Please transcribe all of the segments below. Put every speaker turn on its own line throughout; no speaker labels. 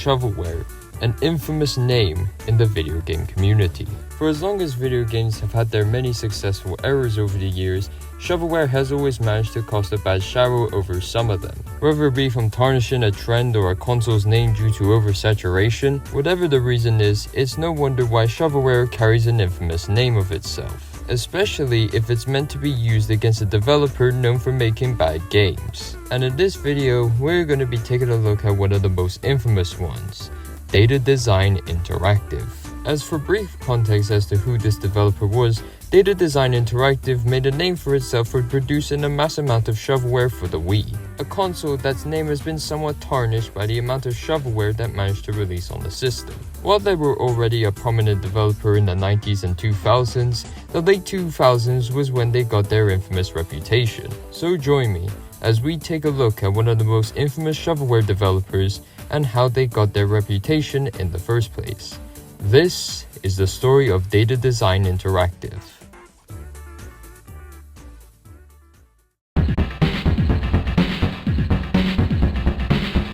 Shovelware, an infamous name in the video game community. For as long as video games have had their many successful errors over the years, Shovelware has always managed to cast a bad shadow over some of them. Whether it be from tarnishing a trend or a console's name due to oversaturation, whatever the reason is, it's no wonder why Shovelware carries an infamous name of itself, especially if it's meant to be used against a developer known for making bad games. And in this video, we're going to be taking a look at one of the most infamous ones, Data Design Interactive. As for brief context as to who this developer was, Data Design Interactive made a name for itself for producing a mass amount of shovelware for the Wii, a console that's name has been somewhat tarnished by the amount of shovelware that managed to release on the system. While they were already a prominent developer in the 90s and 2000s, the late 2000s was when they got their infamous reputation. So join me as we take a look at one of the most infamous shovelware developers and how they got their reputation in the first place. This is the story of Data Design Interactive.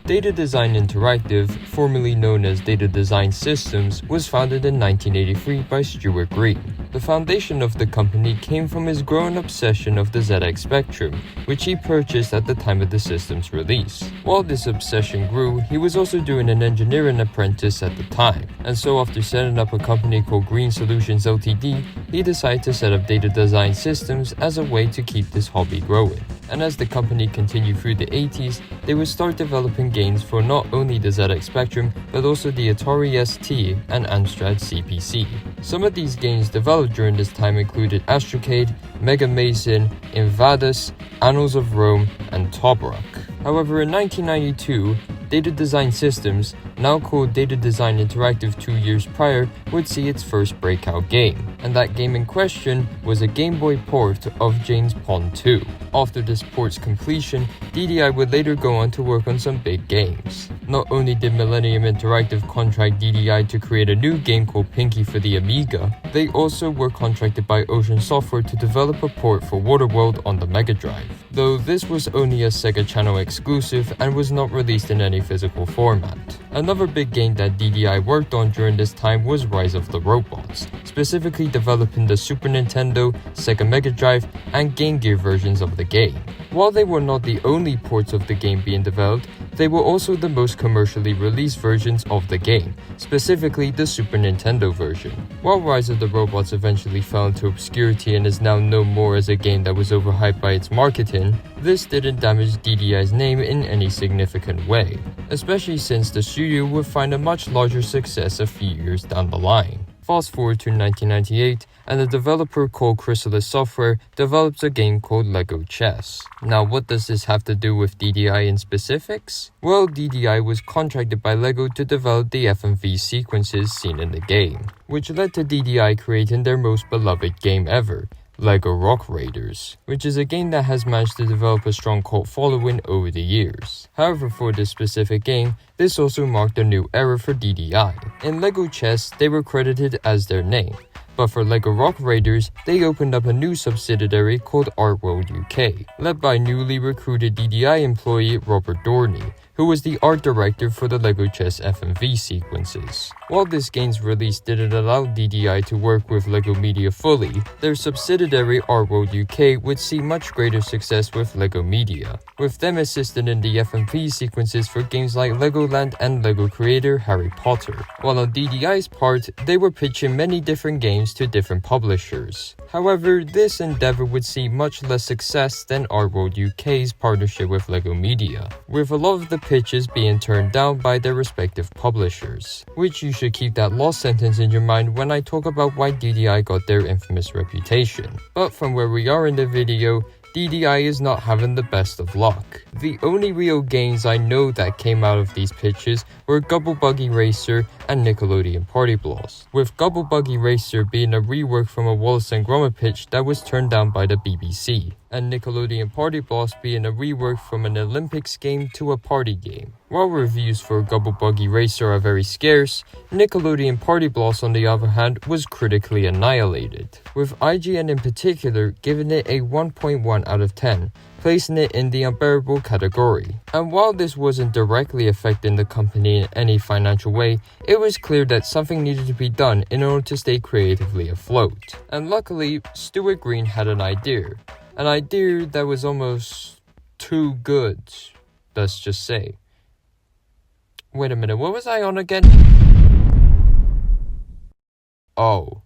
Data Design Interactive, formerly known as Data Design Systems, was founded in 1983 by Stuart Green. The foundation of the company came from his growing obsession of the ZX Spectrum, which he purchased at the time of the system's release. While this obsession grew, he was also doing an engineering apprentice at the time, and so after setting up a company called Green Solutions Ltd, he decided to set up Data Design Systems as a way to keep this hobby growing. And as the company continued through the 80s, they would start developing games for not only the ZX Spectrum, but also the Atari ST and Amstrad CPC. Some of these games developed during this time included Astrocade, Mega Mason, Invadus, Annals of Rome, and Tobruk. However, in 1992, Data Design Systems, now called Data Design Interactive 2 years prior, would see its first breakout game, and that game in question was a Game Boy port of James Pond 2. After this port's completion, DDI would later go on to work on some big games. Not only did Millennium Interactive contract DDI to create a new game called Pinky for the Amiga, they also were contracted by Ocean Software to develop a port for Waterworld on the Mega Drive, though this was only a Sega Channel exclusive and was not released in any physical format. Another big game that DDI worked on during this time was Rise of the Robots, specifically developing the Super Nintendo, Sega Mega Drive, and Game Gear versions of the game. While they were not the only ports of the game being developed, they were also the most commercially released versions of the game, specifically the Super Nintendo version. While Rise of the Robots eventually fell into obscurity and is now known more as a game that was overhyped by its marketing, this didn't damage DDI's name in any significant way, especially since the studio would find a much larger success a few years down the line. Fast forward to 1998, and a developer called Chrysalis Software develops a game called Lego Chess. Now, what does this have to do with DDI in specifics? Well, DDI was contracted by LEGO to develop the FMV sequences seen in the game, which led to DDI creating their most beloved game ever, LEGO Rock Raiders, which is a game that has managed to develop a strong cult following over the years. However, for this specific game, this also marked a new era for DDI. In LEGO Chess, they were credited as their name, but for LEGO Rock Raiders, they opened up a new subsidiary called Artworld UK, led by newly recruited DDI employee Robert Dorney, who was the art director for the LEGO Chess FMV sequences. While this game's release didn't allow DDI to work with LEGO Media fully, their subsidiary Artworld UK would see much greater success with LEGO Media, with them assisting in the FMV sequences for games like Legoland and LEGO Creator Harry Potter. While on DDI's part, they were pitching many different games to different publishers. However, this endeavor would see much less success than Artworld UK's partnership with LEGO Media, with a lot of the pitches being turned down by their respective publishers, which you should keep that last sentence in your mind when I talk about why DDI got their infamous reputation. But from where we are in the video, DDI is not having the best of luck. The only real games I know that came out of these pitches were Gubble Buggy Racer and Nickelodeon Party Blast, with Gubble Buggy Racer being a rework from a Wallace and Gromit pitch that was turned down by the BBC. and Nickelodeon Party Blast being a rework from an Olympics game to a party game. While reviews for Gubble Buggy Racer are very scarce, Nickelodeon Party Blast on the other hand was critically annihilated, with IGN in particular giving it a 1.1 out of 10, placing it in the unbearable category. And while this wasn't directly affecting the company in any financial way, it was clear that something needed to be done in order to stay creatively afloat. And luckily, Stuart Green had an idea that was almost too good, let's just say. Wait a minute, what was I on again? Oh.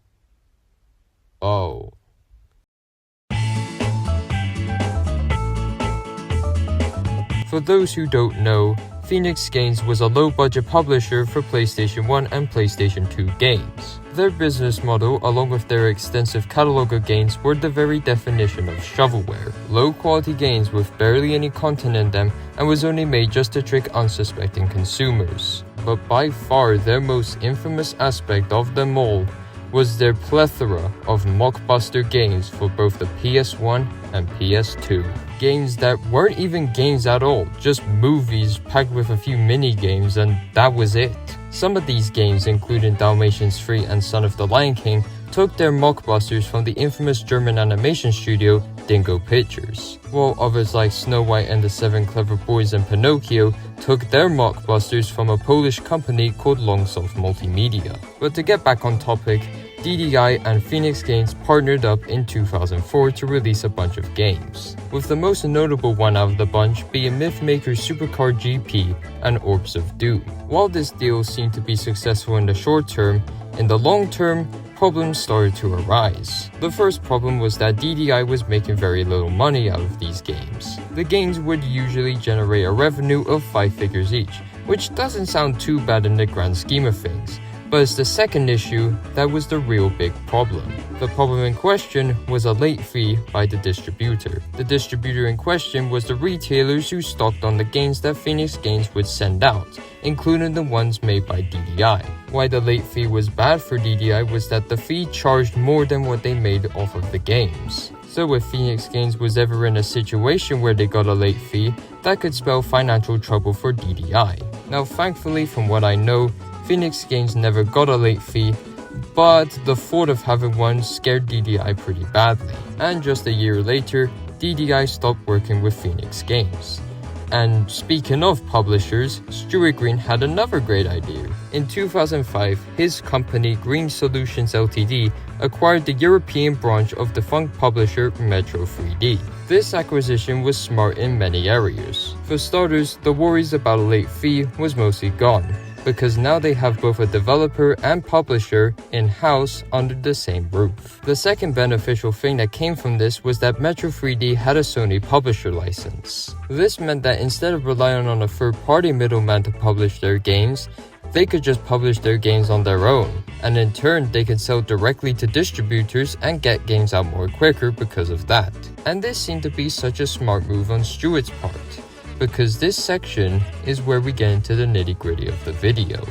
For those who don't know, Phoenix Games was a low-budget publisher for PlayStation 1 and PlayStation 2 games. Their business model, along with their extensive catalog of games, were the very definition of shovelware. Low-quality games with barely any content in them and was only made just to trick unsuspecting consumers. But by far their most infamous aspect of them all was their plethora of mockbuster games for both the PS1 and PS2. Games that weren't even games at all, just movies packed with a few mini-games, and that was it. Some of these games, including Dalmatians 3 and Son of the Lion King, took their mockbusters from the infamous German animation studio Dingo Pictures, while others like Snow White and the Seven Clever Boys and Pinocchio took their mockbusters from a Polish company called Longsoft Multimedia. But to get back on topic, DDI and Phoenix Games partnered up in 2004 to release a bunch of games, with the most notable one out of the bunch being Mythmaker Supercar GP and Orbs of Doom. While this deal seemed to be successful in the short term, in the long term, problems started to arise. The first problem was that DDI was making very little money out of these games. The games would usually generate a revenue of 5 figures each, which doesn't sound too bad in the grand scheme of things. But it's the second issue that was the real big problem. The problem in question was a late fee by the distributor. The distributor in question was the retailers who stocked on the games that Phoenix Games would send out, including the ones made by DDI. Why the late fee was bad for DDI was that the fee charged more than what they made off of the games. So if Phoenix Games was ever in a situation where they got a late fee, that could spell financial trouble for DDI. Now thankfully, from what I know, Phoenix Games never got a late fee, but the thought of having one scared DDI pretty badly. And just a year later, DDI stopped working with Phoenix Games. And speaking of publishers, Stuart Green had another great idea. In 2005, his company Green Solutions Ltd acquired the European branch of defunct publisher Metro 3D. This acquisition was smart in many areas. For starters, the worries about a late fee was mostly gone, because now they have both a developer and publisher in-house under the same roof. The second beneficial thing that came from this was that Metro 3D had a Sony publisher license. This meant that instead of relying on a third-party middleman to publish their games, they could just publish their games on their own, and in turn they could sell directly to distributors and get games out more quicker because of that. And this seemed to be such a smart move on Stuart's part, because this section is where we get into the nitty-gritty of the video.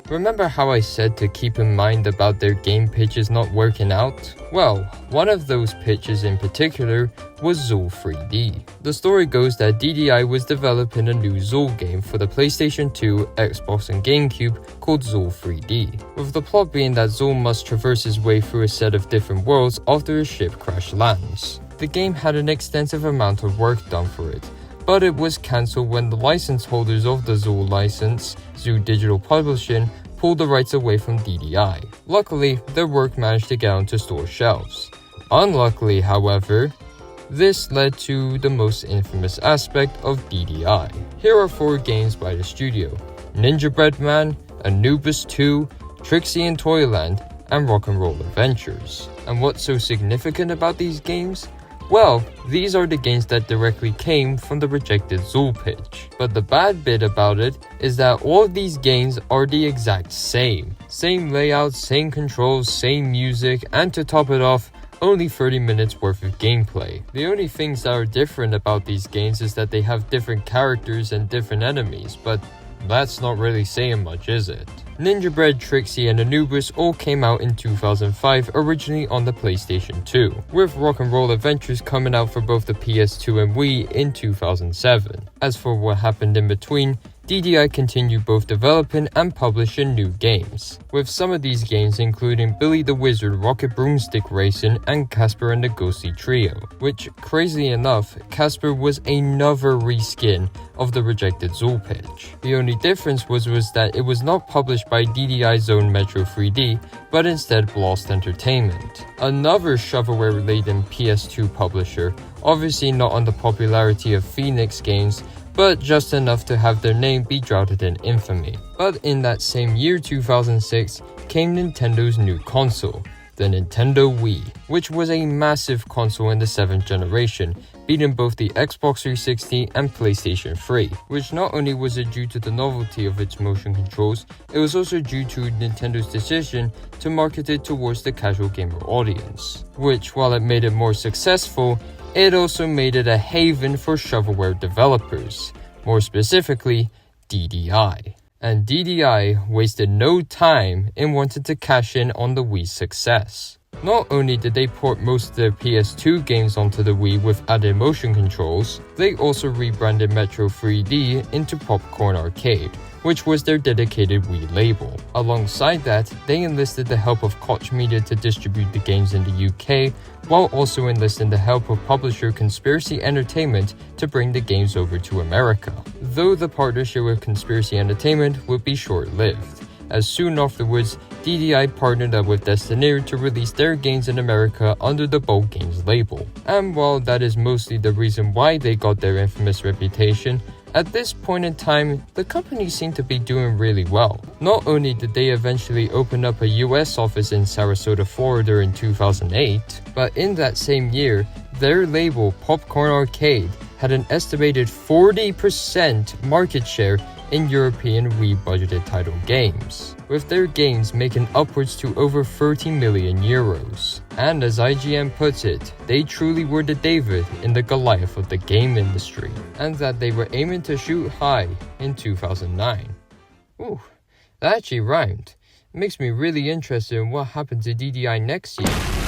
Remember how I said to keep in mind about their game pitches not working out? Well, one of those pitches in particular was Zool 3D. The story goes that DDI was developing a new Zool game for the PlayStation 2, Xbox and GameCube called Zool 3D, with the plot being that Zool must traverse his way through a set of different worlds after his ship crash lands. The game had an extensive amount of work done for it, but it was cancelled when the license holders of the Zool license, Zoo Digital Publishing, pulled the rights away from DDI. Luckily, their work managed to get onto store shelves. Unluckily, however, this led to the most infamous aspect of DDI. Here are 4 games by the studio: Ninja Bread Man, Anubis 2, Trixie in Toyland, and Rock'n'Roll Adventures. And what's so significant about these games? Well, these are the games that directly came from the rejected Zool pitch. But the bad bit about it is that all of these games are the exact same. Same layout, same controls, same music, and to top it off, only 30 minutes worth of gameplay. The only things that are different about these games is that they have different characters and different enemies, but That's not really saying much, is it? Ninja Bread, Trixie, and Anubis all came out in 2005, originally on the PlayStation 2, with Rock'n'Roll Adventures coming out for both the PS2 and Wii in 2007. As for what happened in between, DDI continued both developing and publishing new games, with some of these games including Billy the Wizard Rocket Broomstick Racing and Casper and the Ghostly Trio, which, crazily enough, Casper was another reskin of the rejected Zulpich. The only difference was that it was not published by DDI's own Metro 3D, but instead Blast Entertainment, another shovelware-laden PS2 publisher, obviously not on the popularity of Phoenix Games, but just enough to have their name be drowning in infamy. But in that same year, 2006, came Nintendo's new console, the Nintendo Wii, which was a massive console in the 7th generation, beating both the Xbox 360 and PlayStation 3, which not only was it due to the novelty of its motion controls, it was also due to Nintendo's decision to market it towards the casual gamer audience, which, while it made it more successful, it also made it a haven for shovelware developers, more specifically, DDI. And DDI wasted no time in wanting to cash in on the Wii's success. Not only did they port most of their PS2 games onto the Wii with added motion controls, they also rebranded Metro 3D into Popcorn Arcade, which was their dedicated Wii label. Alongside that, they enlisted the help of Koch Media to distribute the games in the UK, while also enlisting the help of publisher Conspiracy Entertainment to bring the games over to America. Though the partnership with Conspiracy Entertainment would be short-lived, as soon afterwards, DDI partnered up with Destineer to release their games in America under the Bold Games label. And while that is mostly the reason why they got their infamous reputation, at this point in time, the company seemed to be doing really well. Not only did they eventually open up a US office in Sarasota, Florida in 2008, but in that same year, their label Popcorn Arcade had an estimated 40% market share in European Wii budgeted title games, with their games making upwards to over 30 million euros. And as IGN puts it, they truly were the David in the Goliath of the game industry, and that they were aiming to shoot high in 2009. Ooh, that actually rhymed. It makes me really interested in what happened to DDI next year.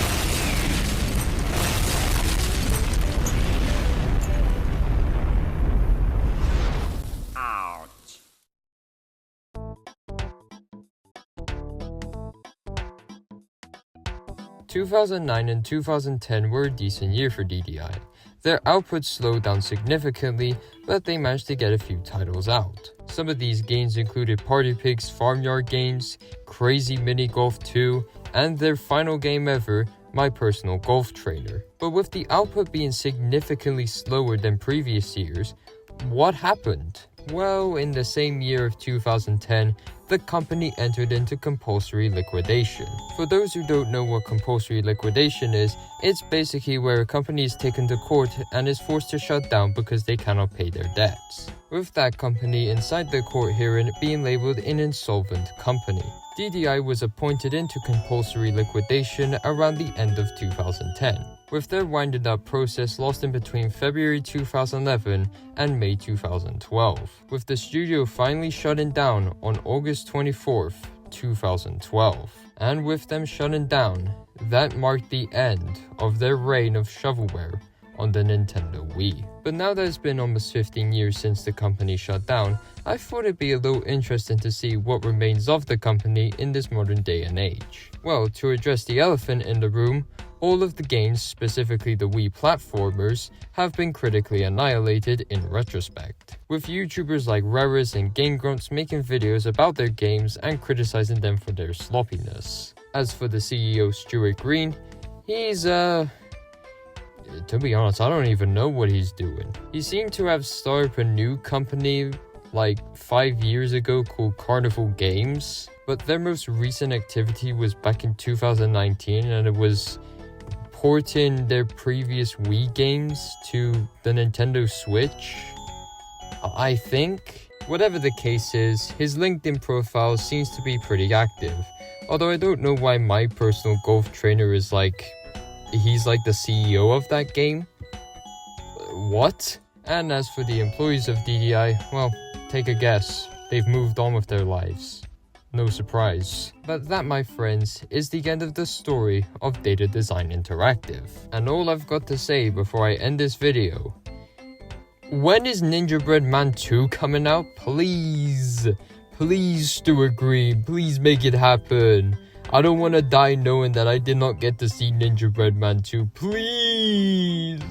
2009 and 2010 were a decent year for DDI. Their output slowed down significantly, but they managed to get a few titles out. Some of these games included Party Pigs Farmyard Games, Crazy Mini Golf 2, and their final game ever, My Personal Golf Trainer. But with the output being significantly slower than previous years, what happened? Well, in the same year of 2010, the company entered into compulsory liquidation. For those who don't know what compulsory liquidation is, it's basically where a company is taken to court and is forced to shut down because they cannot pay their debts, with that company inside the court hearing being labeled an insolvent company. DDI was appointed into compulsory liquidation around the end of 2010, with their winding up process lasting between February 2011 and May 2012, with the studio finally shutting down on August 24th, 2012. And with them shutting down, that marked the end of their reign of shovelware on the Nintendo Wii. But now that it's been almost 15 years since the company shut down, I thought it'd be a little interesting to see what remains of the company in this modern day and age. Well, to address the elephant in the room, all of the games, specifically the Wii platformers, have been critically annihilated in retrospect, with YouTubers like Raris and Game Grunts making videos about their games and criticizing them for their sloppiness. As for the CEO Stuart Green, he's to be honest, I don't even know what he's doing. He seemed to have started a new company like 5 years ago called Carnival Games, but their most recent activity was back in 2019, and it was porting their previous Wii games to the Nintendo Switch, I think. Whatever the case is, his LinkedIn profile seems to be pretty active, although I don't know why My Personal Golf Trainer is he's like the CEO of that game. What? And as for the employees of DDI, well, take a guess. they've moved on with their lives. No surprise. But that, my friends, is the end of the story of Data Design Interactive. And all I've got to say before I end this video: when is Ninja Bread Man 2 coming out? Please, Stuart Green, please make it happen. I don't want to die knowing that I did not get to see Ninja Bread Man 2. Please.